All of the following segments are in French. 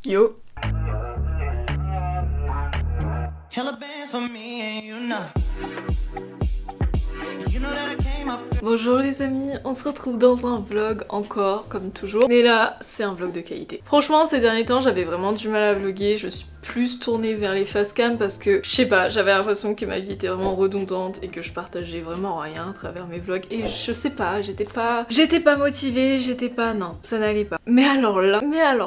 Yo. Bonjour les amis, on se retrouve dans un vlog encore, comme toujours. Mais là, c'est un vlog de qualité. Franchement, ces derniers temps, j'avais vraiment du mal à vlogger. Je suis plus tournée vers les facecam parce que, je sais pas, j'avais l'impression que ma vie était vraiment redondante et que je partageais vraiment rien à travers mes vlogs. Et je sais pas, j'étais pas motivée, non, ça n'allait pas. Mais alors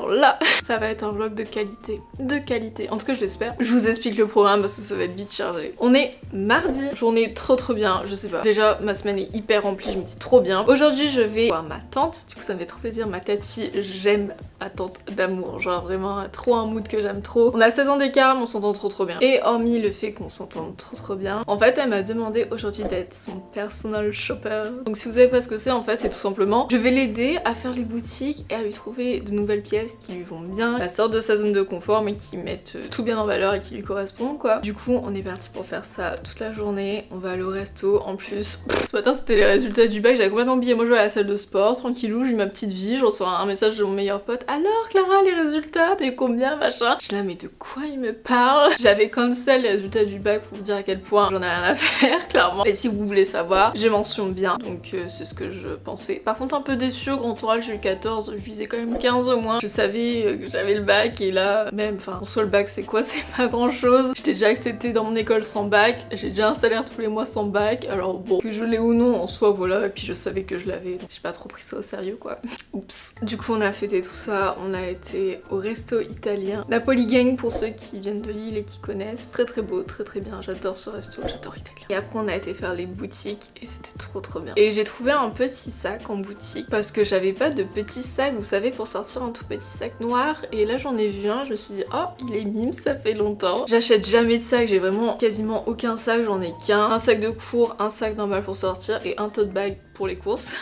là, ça va être un vlog de qualité. De qualité. En tout cas, je l'espère. Je vous explique le programme parce que ça va être vite chargé. On est mardi, journée trop bien, je sais pas. Déjà, ma semaine est hyper remplie, je me dis trop bien. Aujourd'hui, je vais voir ma tante, du coup ça me fait trop plaisir, ma tati, j'aime ma tante d'amour, genre vraiment trop un mood que j'aime trop. On a 16 ans d'écart, mais on s'entend trop bien. Et hormis le fait qu'on s'entende trop bien, en fait elle m'a demandé aujourd'hui d'être son personal shopper. Donc si vous savez pas ce que c'est, en fait c'est tout simplement, je vais l'aider à faire les boutiques et à lui trouver de nouvelles pièces qui lui vont bien, la sorte de sa zone de confort mais qui mettent tout bien en valeur et qui lui correspondent quoi. Du coup on est parti pour faire ça toute la journée, on va aller au resto. En plus, ce matin c'était les résultats du bac, j'avais complètement oublié, moi je vais à la salle de sport, tranquillou, j'ai eu ma petite vie, je reçois un message de mon meilleur pote, alors Clara les résultats, t'as eu combien machin. Je suis là mais de quoi il me parle? J'avais cancel les résultats du bac pour vous dire à quel point j'en ai rien à faire clairement. Et si vous voulez savoir, j'ai mention bien, donc c'est ce que je pensais. Par contre un peu déçue, au grand oral j'ai eu 14, je visais quand même 15 au moins. Je savais que j'avais le bac et là, même, enfin, en soi le bac c'est quoi? C'est pas grand chose. J'étais déjà acceptée dans mon école sans bac, j'ai déjà un salaire tous les mois sans bac, alors bon, que je l'ai ou non en soi voilà, et puis je savais que je l'avais, donc j'ai pas trop pris ça au sérieux quoi. Oups. Du coup on a fêté tout ça, on a été au resto italien Napoli Gang pour ceux qui viennent de Lille et qui connaissent. Très beau, très bien, j'adore ce resto, j'adore italien. Et après on a été faire les boutiques et c'était trop bien. Et j'ai trouvé un petit sac en boutique parce que j'avais pas de petit sac, vous savez, pour sortir un tout petit sac noir, et là j'en ai vu un, je me suis dit oh il est mime, ça fait longtemps. J'achète jamais de sac, j'ai vraiment quasiment aucun sac, j'en ai qu'un. Un sac de cours, un sac normal pour sortir et un tote bag pour les courses.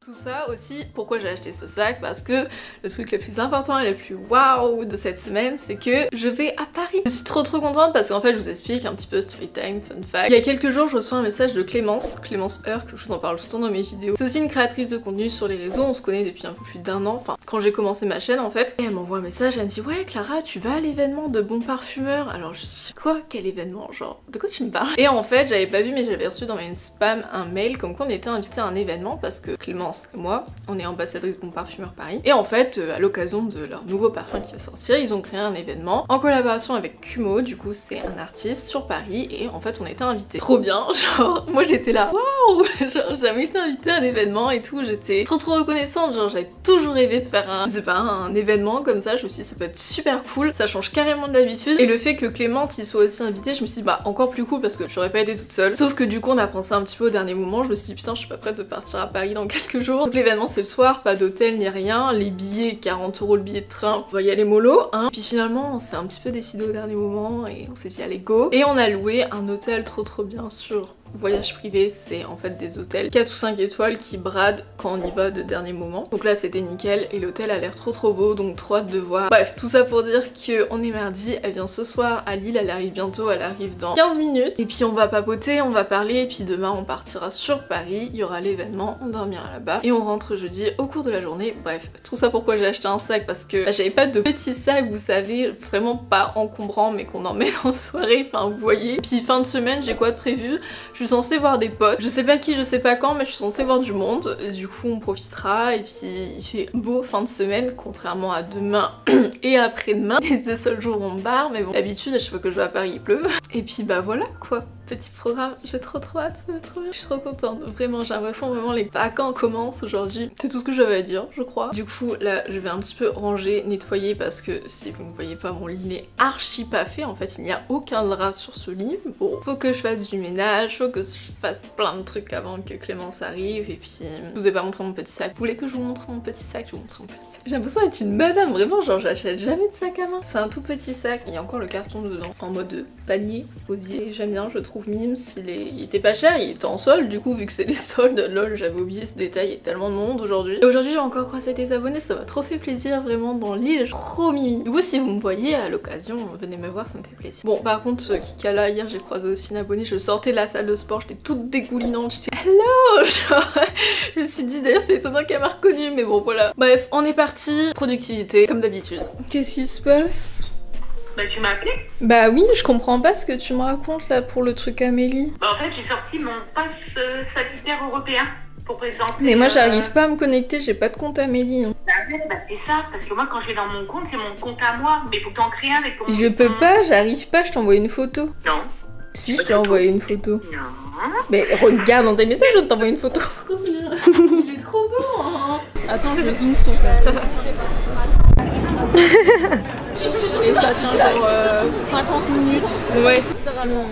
Tout ça aussi, pourquoi j'ai acheté ce sac? Parce que le truc le plus important et le plus waouh de cette semaine, c'est que je vais à Paris. Je suis trop contente parce qu'en fait, je vous explique un petit peu story time, fun fact. Il y a quelques jours, je reçois un message de Clémence Heure, que je vous en parle tout le temps dans mes vidéos. C'est aussi une créatrice de contenu sur les réseaux, on se connaît depuis un peu plus d'1 an, enfin, quand j'ai commencé ma chaîne en fait. Et elle m'envoie un message, elle me dit ouais Clara, tu vas à l'événement de Bon Parfumeur. Alors je dis quoi? Quel événement? Genre, de quoi tu me parles? Et en fait, j'avais pas vu mais j'avais reçu dans mes spams un mail comme quoi on était invité à un événement parce que Clémence et moi, on est ambassadrice Bon Parfumeur Paris. Et en fait, à l'occasion de leur nouveau parfum qui va sortir, ils ont créé un événement en collaboration avec Kumo, du coup c'est un artiste sur Paris, et en fait on était invités. Trop bien, genre moi j'étais là, waouh, genre j'ai jamais été invitée à un événement et tout, j'étais trop reconnaissante, genre j'avais toujours rêvé de faire un, je sais pas, un événement comme ça, je me suis dit ça peut être super cool, ça change carrément de d'habitude, et le fait que Clémence y soit aussi invitée, je me suis dit bah encore plus cool parce que j'aurais pas été toute seule, sauf que du coup on a pensé un petit peu au dernier moment, je me suis dit putain je suis pas prête de partir à Paris dans quelques jours. Donc l'événement c'est le soir, pas d'hôtel ni rien, les billets 40 € le billet de train, on va y aller mollo hein. Puis finalement on s'est un petit peu décidé au dernier moment et on s'est dit allez go, et on a loué un hôtel trop bien sûr. Voyage privé, c'est en fait des hôtels 4 ou 5 étoiles qui bradent quand on y va de dernier moment. Donc là c'était nickel et l'hôtel a l'air trop beau, donc trop hâte de voir. Bref, tout ça pour dire qu'on est mardi, elle vient ce soir à Lille, elle arrive bientôt, elle arrive dans 15 minutes. Et puis on va papoter, on va parler, et puis demain on partira sur Paris, il y aura l'événement, on dormira là-bas et on rentre jeudi au cours de la journée. Bref, tout ça pourquoi j'ai acheté un sac, parce que j'avais pas de petit sac, vous savez, vraiment pas encombrant mais qu'on emmène en soirée, enfin vous voyez. Puis fin de semaine, j'ai quoi de prévu? Je suis censée voir des potes, je sais pas qui, je sais pas quand, mais je suis censée voir du monde, du coup on profitera, et puis il fait beau fin de semaine, contrairement à demain et après-demain, les 2 seuls jours où on barre, mais bon, d'habitude à chaque fois que je vais à Paris il pleut, et puis bah voilà quoi. Petit programme, j'ai trop hâte, ça va trop bien. Je suis trop contente, vraiment, j'ai l'impression vraiment les vacances commencent aujourd'hui. C'est tout ce que j'avais à dire, je crois. Du coup, là, je vais un petit peu ranger, nettoyer, parce que si vous ne voyez pas, mon lit n'est archi pas fait. En fait, il n'y a aucun drap sur ce lit. Bon, faut que je fasse du ménage, faut que je fasse plein de trucs avant que Clémence arrive, et puis... Je vous ai pas montré mon petit sac. Vous voulez que je vous montre mon petit sac? Je vous montre mon petit sac. J'ai l'impression d'être une madame, vraiment, genre j'achète jamais de sac à main. C'est un tout petit sac, il y a encore le carton dedans, en mode panier, osier. J'aime bien, je trouve trouve Mims, il était pas cher, il était en solde, du coup vu que c'est les soldes, lol j'avais oublié ce détail, il y a tellement de monde aujourd'hui. Et aujourd'hui j'ai encore croisé des abonnés, ça m'a trop fait plaisir vraiment dans l'île, trop mimi. Du coup si vous me voyez à l'occasion, venez me voir, ça me fait plaisir. Bon par contre Kikala, hier j'ai croisé aussi une abonnée, je sortais de la salle de sport, j'étais toute dégoulinante, j'étais hello genre, je me suis dit d'ailleurs c'est étonnant qu'elle m'a reconnue, mais bon voilà. Bref, on est parti, productivité comme d'habitude. Qu'est-ce qui se passe? Bah tu m'as appelé? Bah oui, je comprends pas ce que tu me racontes là pour le truc Amélie. Bah en fait j'ai sorti mon pass sanitaire européen pour présenter... Mais moi j'arrive pas à me connecter, j'ai pas de compte Amélie. Hein. Bah c'est ça, parce que moi quand je vais dans mon compte, c'est mon compte à moi, mais faut t'en créer un avec ton... Je peux pas, j'arrive pas, je t'envoie une photo. Non. Si, je t'ai envoyé une photo. Non. Mais regarde dans tes messages, je t'envoie une photo. Il est trop beau hein. Attends, je zoome sur ta tête. Et ça tient genre 50 minutes. Ouais. Littéralement.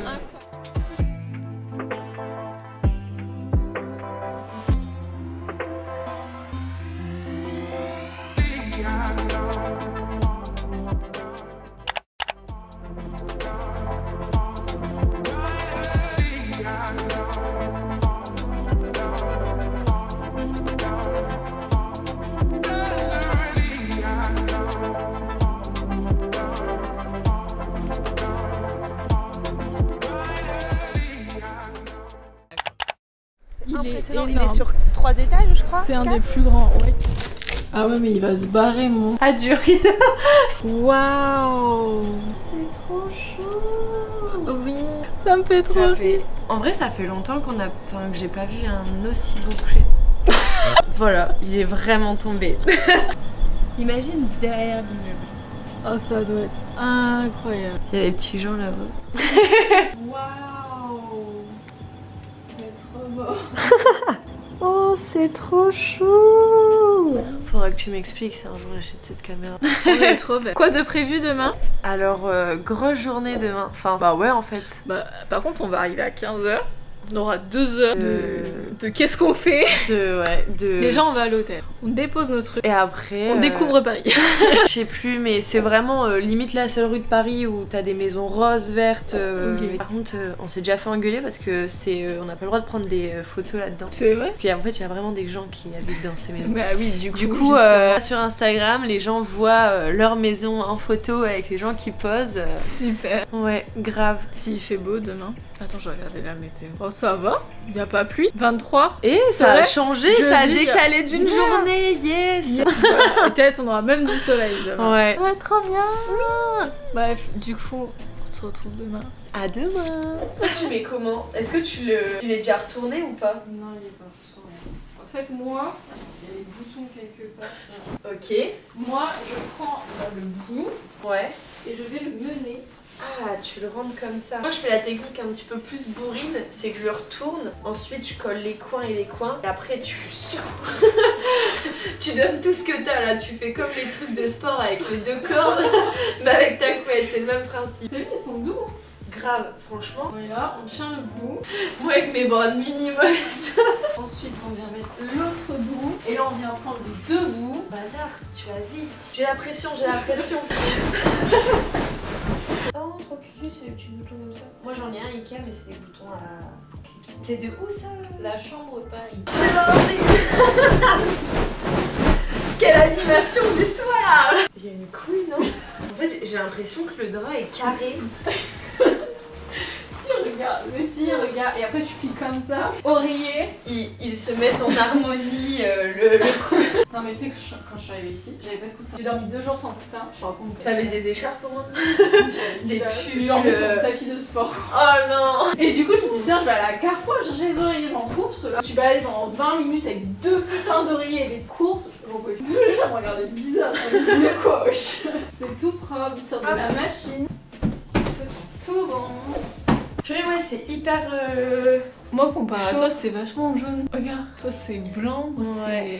Impressionnant, il est sur 3 étages je crois. C'est un des plus grands, ouais. Ah ouais mais il va se barrer mon... Adieu. Waouh. C'est trop chaud. Oui, ça me fait trop chaud. En vrai ça fait longtemps que j'ai pas vu un aussi beau coucher. Voilà, il est vraiment tombé. Imagine derrière l'immeuble. Oh ça doit être incroyable. Il y a les petits gens là-bas. Waouh. C'est trop beau. Oh c'est trop chaud. Faudra que tu m'expliques ça un jour, j'achète cette caméra. On est trop belle. Quoi de prévu demain? Alors grosse journée demain. Enfin bah ouais en fait. Bah par contre on va arriver à 15h. On aura 2 heures de qu'est-ce qu'on fait. Déjà on va à l'hôtel, on dépose nos trucs. Et après on découvre Paris. Je sais plus mais c'est vraiment limite la seule rue de Paris où t'as des maisons roses, vertes. Okay. Par contre on s'est déjà fait engueuler parce que on n'a pas le droit de prendre des photos là-dedans. C'est vrai? Puis en fait il y a vraiment des gens qui habitent dans ces maisons. Bah oui du coup sur Instagram les gens voient leur maison en photo avec les gens qui posent. Super. Ouais grave. S'il fait beau demain. Attends, je vais regarder la météo. Oh, ça va, il n'y a pas pluie. 23. Et ça a changé, ça a décalé d'une journée, yes. Peut-être on aura même du soleil demain. Ouais. Ouais, trop bien. Oui. Bref, du coup, on se retrouve demain. À demain. Tu mets comment? Est-ce que tu l'es déjà retourné ou pas? Non, il est pas retourné. En fait, moi, il y a les boutons quelque part. Ok. Moi, je prends le bout. Ouais. Et je vais le mener. Ah, tu le rentres comme ça. Moi, je fais la technique un petit peu plus bourrine, c'est que je le retourne, ensuite je colle les coins et après tu secoues. Tu donnes tout ce que t'as là, tu fais comme les trucs de sport avec les 2 cordes, mais avec ta couette, c'est le même principe. T'as vu, ils sont doux. Grave, franchement. Voilà, on tient le bout. Moi, avec mes bras minimum. Ensuite, on vient mettre l'autre bout. Et là, on vient prendre les 2 bouts. Bazar, tu vas vite. J'ai la pression, j'ai la pression. Oh, trop cul, c'est des petits boutons comme ça. Moi j'en ai un Ikea, mais c'est des boutons à clips. C'est de où ça? La chambre de Paris. C'est parti. Quelle animation du soir. Il y a une couille, non? En fait, j'ai l'impression que le drap est carré. Si, regarde. Et après, tu plies comme ça. Oreiller. Ils se mettent en harmonie, le cou. Non, mais tu sais que quand je suis arrivée ici, j'avais pas de coussin. J'ai dormi 2 jours sans coussin. Je raconte. T'avais des écharpes au moins? Des pulls. Je dormais sur le tapis de sport. Oh non. Et du coup, je me suis dit, tiens, je vais aller à Carrefour chercher les oreillers. J'en trouve ceux-là. Je suis baladée pendant 20 minutes avec 2 putains d'oreillers et des courses. J'en pouvais plus. Tous les gens me regardaient bizarre. Je me disais, quoi, wesh. C'est tout propre. Il sort de la machine. C'est tout bon. Purée, ouais, c'est hyper. Moi, comparé à toi, c'est vachement jaune. Regarde, toi, c'est blanc. Moi,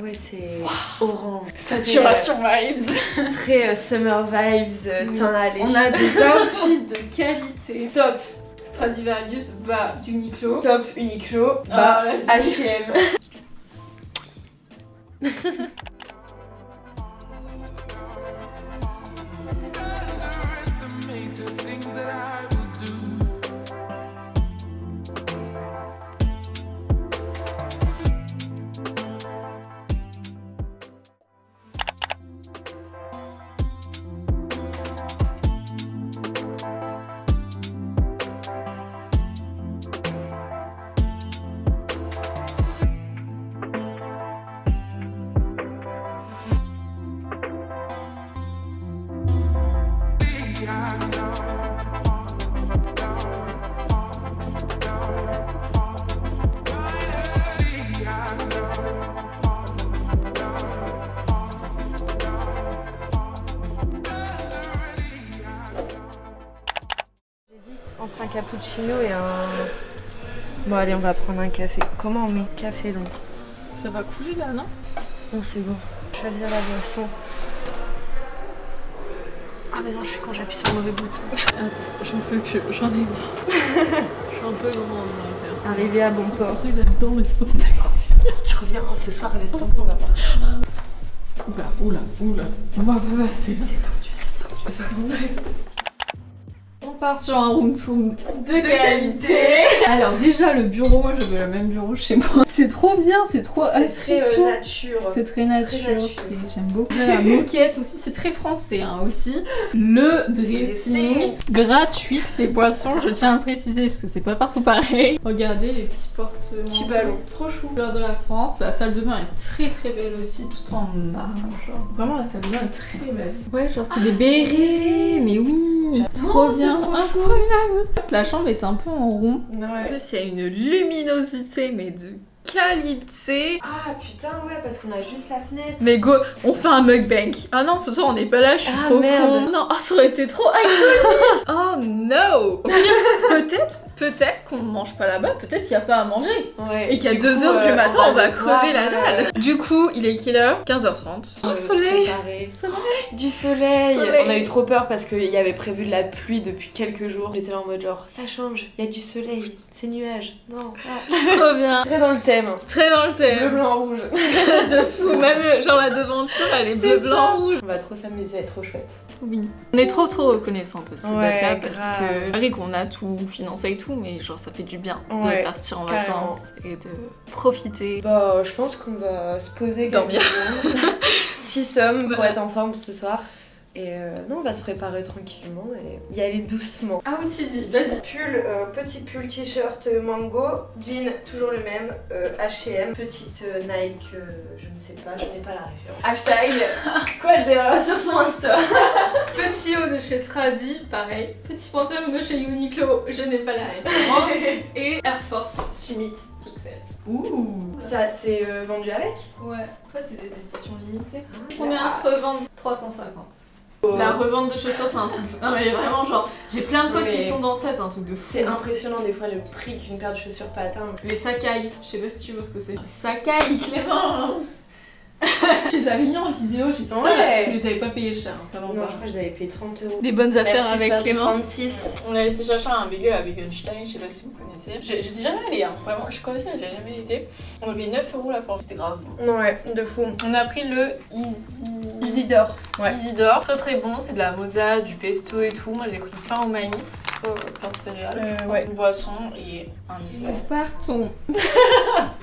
ouais, c'est orange. Saturation vibes. Très summer vibes, teint allé. On a des outfits de qualité. Top Stradivarius, bas Uniqlo. Top Uniqlo, bas H&M. cappuccino et un... Bon allez, on va prendre un café. Comment on met café long? Ça va couler là, non? Non, c'est bon. Choisir la boisson. Ah mais non, je suis con, j'appuie sur le mauvais bouton. Attends, j'en peux plus, j'en ai marre. Je suis un peu grande, personne. Arrivé à bon port. Après là-dedans, laisse tomber. Je reviens, ce soir, laisse tomber, on va pas. Oula. On va pas passer. C'est tendu. C'est tendu. On part sur un room tour de qualité. Alors déjà le bureau, moi je veux le même bureau chez moi. C'est trop bien, c'est trop astucieux. Très nature. C'est très nature, j'aime beaucoup. La moquette aussi, c'est très français hein, aussi. Le dressing gratuit, les boissons, je tiens à le préciser parce que c'est pas partout pareil. Regardez les petits porte-manteaux. Petit ballon, trop chou. Couleur de la France, la salle de bain est très très belle aussi, tout en marge. Vraiment la salle de bain est très belle. Ouais, genre c'est des bérets, mais oui, trop bien, incroyable. La chambre est un peu en rond. Ouais. En plus, il y a une luminosité, mais de qualité. Ah putain, ouais, parce qu'on a juste la fenêtre. Mais go, on fait un mukbang. Ah non, ce soir on n'est pas là, je suis trop con. Non, oh, ça aurait été trop iconique. Oh no. Au pire, peut-être qu'on ne mange pas là-bas, peut-être qu'il n'y a pas à manger. Ouais. Et qu'à 2h du matin, on va crever la dalle. Du coup, il est quelle heure? 15h30. Oh, soleil. Du soleil. Soleil. On a eu trop peur parce qu'il y avait prévu de la pluie depuis quelques jours. On était là en mode genre, ça change, il y a du soleil, c'est nuage. Non. Ah. Trop bien. Très dans le thème. Très dans le thème. Bleu, blanc, rouge. De fou. Même genre la devanture, elle est bleu, blanc, rouge. On va trop s'amuser, elle est trop chouette. Oui. On est trop reconnaissante aussi d'être là parce grave. que malgré qu'on a tout financé et tout, mais genre ça fait du bien de partir en carrément. vacances et de profiter. Bah, je pense qu'on va se poser. Dormir. Petit somme pour Voilà. être en forme ce soir. Et non, on va se préparer tranquillement et y aller doucement. Ah où tu dis, vas-y. Pull, petit pull t-shirt mango, jean toujours le même, H&M, petite Nike, je ne sais pas, je n'ai pas la référence. Hashtag Qualdera sur son Insta. Petit haut de chez Stradi, pareil. Petit pantalon de chez Uniqlo, je n'ai pas la référence. Et Air Force Summit Pixel. Ouh. Ça c'est vendu avec? Ouais, en fait c'est des éditions limitées. Ah, Combien se revendent? 350. La revente de chaussures, c'est un truc de... Non mais vraiment genre, j'ai plein de potes qui sont dans ça, c'est un truc de fou. C'est impressionnant des fois le prix qu'une paire de chaussures peut atteindre. Les Sakai, je sais pas si tu vois ce que c'est. Sakai, Clémence. Je les avais mis en vidéo, j'ai dit Ouais. tu les avais pas payés cher, vraiment Non, pas. je crois que je l'avais payé 30 €. Des bonnes affaires Merci, avec Fab, Clémence. 36. On a été chercher un bagel à Wittgenstein, je sais pas si vous connaissez. J'étais jamais allée, hein. Vraiment, je connaissais, mais j'ai jamais été. On a payé 9 € la fois, c'était grave bon. Ouais, de fou. On a pris le Isidore. Ouais. Isidore, très très bon, c'est de la mozza, du pesto et tout. Moi j'ai pris pain au maïs, pain de céréales, ouais. une boisson et un dessert. Partons. Vous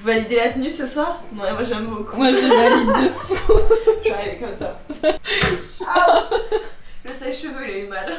validez la tenue ce soir? Ouais, moi j'aime beaucoup. Moi je valide de fou. Je vais arriver comme ça. Ah, le sèche-cheveux il a eu mal.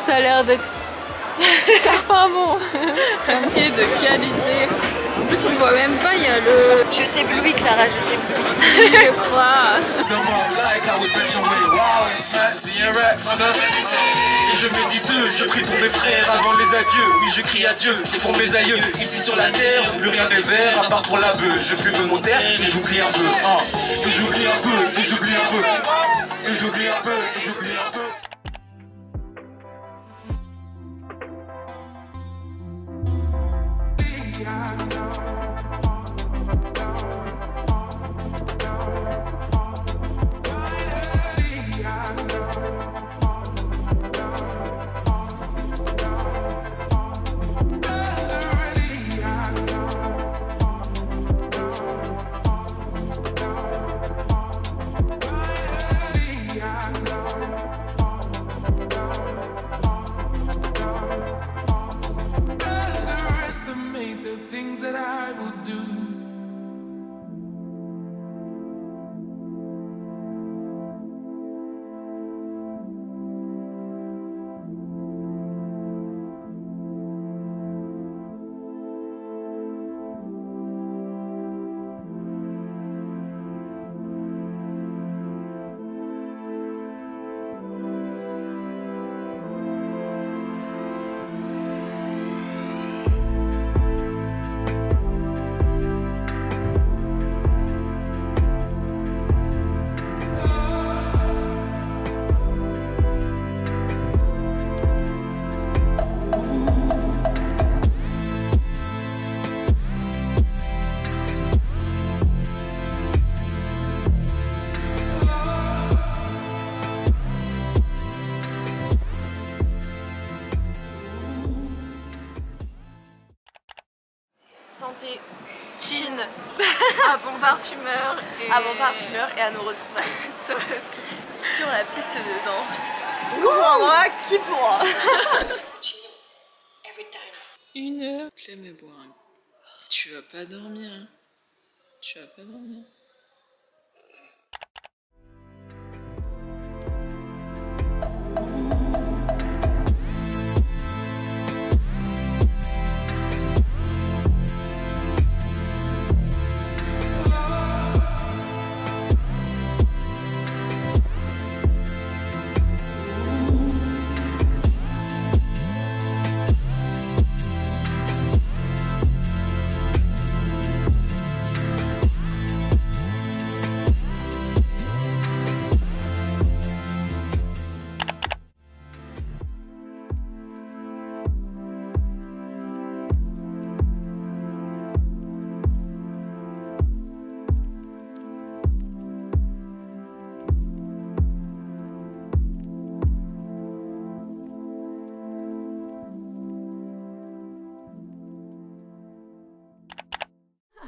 Ça a l'air d'être pas bon. Un pied de qualité. En plus on voit même pas, il y a le... Je t'éblouis Clara, je t'éblouis. Je crois. Et je médite, je prie pour mes frères avant les adieux. Oui, je crie à Dieu et pour mes aïeux. Ici sur la terre, plus rien n'est vert à part pour la bœuf. Je fume mon terre et j'oublie un peu. Et j'oublie un peu, et j'oublie un peu. Et j'oublie un peu, et j'oublie un peu. santé, Chine, à bon parfumeur et... à bon parfumeur et à nos retrouvailles sur la piste de danse. Comprendra qui pourra. 1 heure. Clem et boire un... Tu vas pas dormir. Hein. Tu vas pas dormir.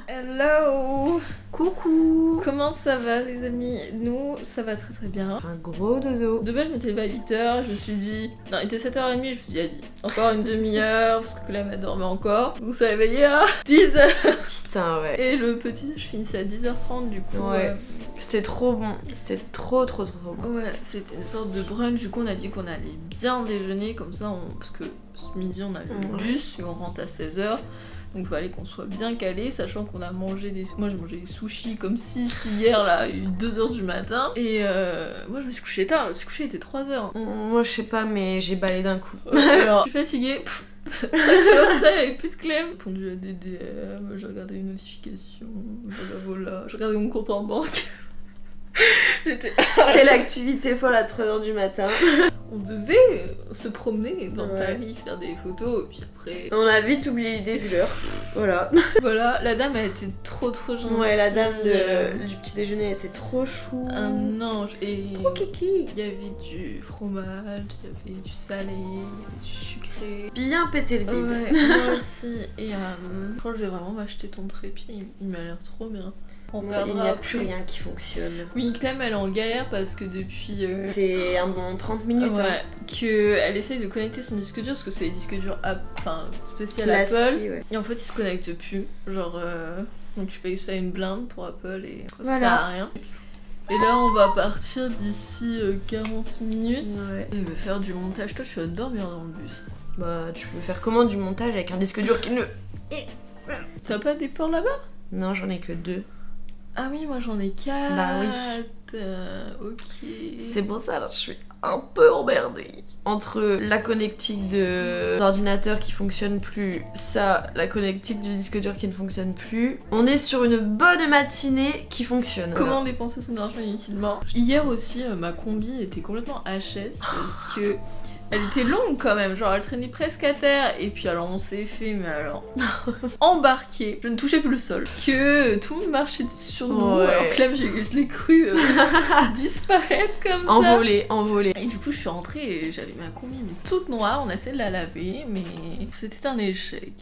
Hello! Coucou. Comment ça va les amis? Nous, ça va très très bien. Un gros dodo. De base, je m'étais levée à 8h, je me suis dit... Non, il était 7h30, je me suis dit, vas-y, encore une demi-heure, parce que Clem elle dormait encore. On s'est réveillé à 10h. Putain, ouais. Et le petit, je finissais à 10h30 du coup. Ouais. C'était trop bon. C'était trop bon. Ouais, c'était une sorte de brunch. Du coup, on a dit qu'on allait bien déjeuner, comme ça, parce que ce midi, on a vu le bus, et on rentre à 16h. Donc il fallait qu'on soit bien calé, sachant qu'on a mangé des... Moi j'ai mangé des sushis comme si hier là, il y a eu 2h du matin. Et moi je me suis couchée tard, je me suis couchée, il était 3h. Moi je sais pas, mais j'ai balayé d'un coup. Alors, je suis fatiguée. 5 secondes, il n'y avait plus de Clem. J'ai répondu à des DM, j'ai regardé une notification, voilà. J'ai regardé mon compte en banque. J'étais... Quelle activité folle à 3h du matin. On devait se promener dans Paris, faire des photos, et puis après... On a vite oublié l'idée de l'heure. Voilà. Voilà, la dame a été trop gentille. Ouais, la dame du petit déjeuner était trop chou. Un ange. Et trop kiki. Il y avait du fromage, il y avait du salé, il y avait du sucré. Bien pété le bide. Ouais, moi aussi. Et je crois que je vais vraiment m'acheter ton trépied, il m'a l'air trop bien. Il n'y a plus rien qui fonctionne. Oui, Clem elle est en galère parce que depuis... C'est un bon 30 minutes. Ouais, hein. qu'elle essaye de connecter son disque dur parce que c'est des disques durs spécial Classique, Apple. ouais. Et en fait il se connecte plus. Genre, donc tu payes ça une blinde pour Apple et ça voilà. sert à rien. Et là on va partir d'ici 40 minutes. Ouais. Et je vais faire du montage. Toi tu vas dormir dans le bus. Bah tu peux faire comment du montage avec un disque dur qui ne... T'as pas des ports là-bas? Non, j'en ai que 2. Ah oui, moi j'en ai 4. Bah oui. Ok. C'est pour ça, là, je suis un peu emmerdée. Entre la connectique d'ordinateur qui fonctionne plus, ça, la connectique du disque dur qui ne fonctionne plus, on est sur une bonne matinée qui fonctionne. Comment dépenser son argent inutilement? Hier aussi, ma combi était complètement HS parce que elle était longue quand même, genre elle traînait presque à terre et puis alors on s'est fait, mais alors embarqué, je ne touchais plus le sol, que tout le monde marchait sur nous, ouais. Alors Clem je l'ai cru disparaître comme ça. Envolé. Et du coup je suis rentrée et j'avais ma combi mais toute noire, on a essayé de la laver mais c'était un échec,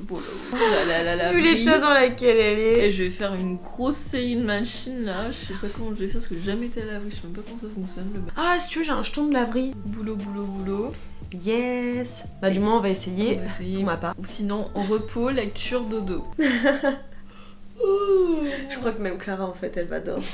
voilà. La Vu l'état dans lequel elle est. Et je vais faire une grosse série de machines là, je sais pas comment je vais faire parce que j'ai jamais été à laver, je sais même pas comment ça fonctionne le bas. Ah si tu veux j'ai un jeton de laverie. Boulot. Yes. Bah du moins on va essayer. Pour ma part. Ou sinon au repos, lecture, dodo. Je crois que même Clara en fait elle va dormir.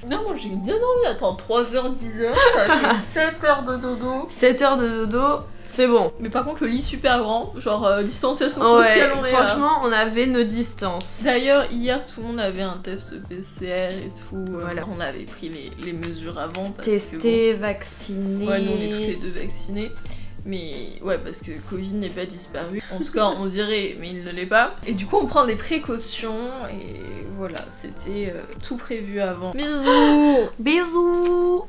Non moi j'ai bien envie, attends 3h, 10h, ça fait 7h de dodo. 7h de dodo, c'est bon. Mais par contre le lit super grand, genre distanciation sociale on est là. Franchement on avait nos distances. D'ailleurs hier tout le monde avait un test PCR et tout, voilà. On avait pris les mesures avant parce testé, que, vacciné. Ouais nous on est toutes les deux vaccinées. Mais ouais, parce que Covid n'est pas disparu. En tout cas, on dirait, mais il ne l'est pas. Et du coup, on prend des précautions. Et voilà, c'était tout prévu avant. Bisous. Bisous.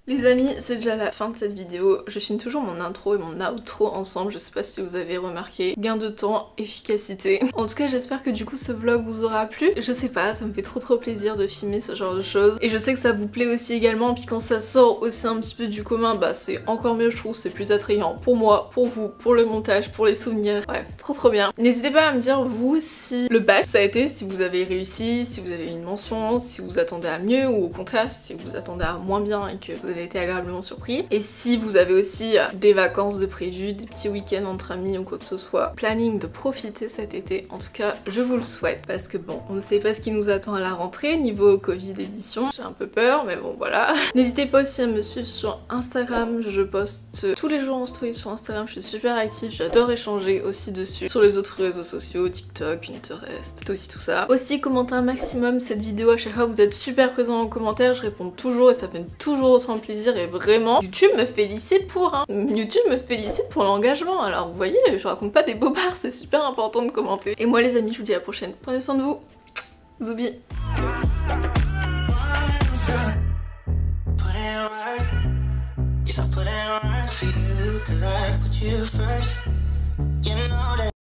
Les amis, c'est déjà la fin de cette vidéo. Je filme toujours mon intro et mon outro ensemble, je sais pas si vous avez remarqué. Gain de temps, efficacité. En tout cas, j'espère que du coup ce vlog vous aura plu. Je sais pas, ça me fait trop plaisir de filmer ce genre de choses. Et je sais que ça vous plaît aussi également, puis quand ça sort aussi un petit peu du commun, bah c'est encore mieux je trouve, c'est plus attrayant pour moi, pour vous, pour le montage, pour les souvenirs. Bref, trop bien. N'hésitez pas à me dire vous si le bac ça a été, si vous avez réussi, si vous avez une mention, si vous attendez à mieux ou au contraire si vous attendez à moins bien et que vous avez été agréablement surpris. Et si vous avez aussi des vacances de prévues, des petits week-ends entre amis ou quoi que ce soit, planning de profiter cet été, en tout cas je vous le souhaite parce que bon, on ne sait pas ce qui nous attend à la rentrée niveau Covid édition, j'ai un peu peur mais bon voilà. N'hésitez pas aussi à me suivre sur Instagram, je poste tous les jours en story sur Instagram, je suis super active, j'adore échanger aussi dessus, sur les autres réseaux sociaux, TikTok, Pinterest, tout ça. Aussi commentez un maximum cette vidéo, à chaque fois vous êtes super présent en commentaire, je réponds toujours et ça fait toujours autant plaisir et vraiment YouTube me félicite pour YouTube me félicite pour l'engagement, alors vous voyez je raconte pas des bobards, c'est super important de commenter. Et moi les amis je vous dis à la prochaine, prenez soin de vous, Zoubi. Yes, I put in work for you, 'cause I put you first. You know that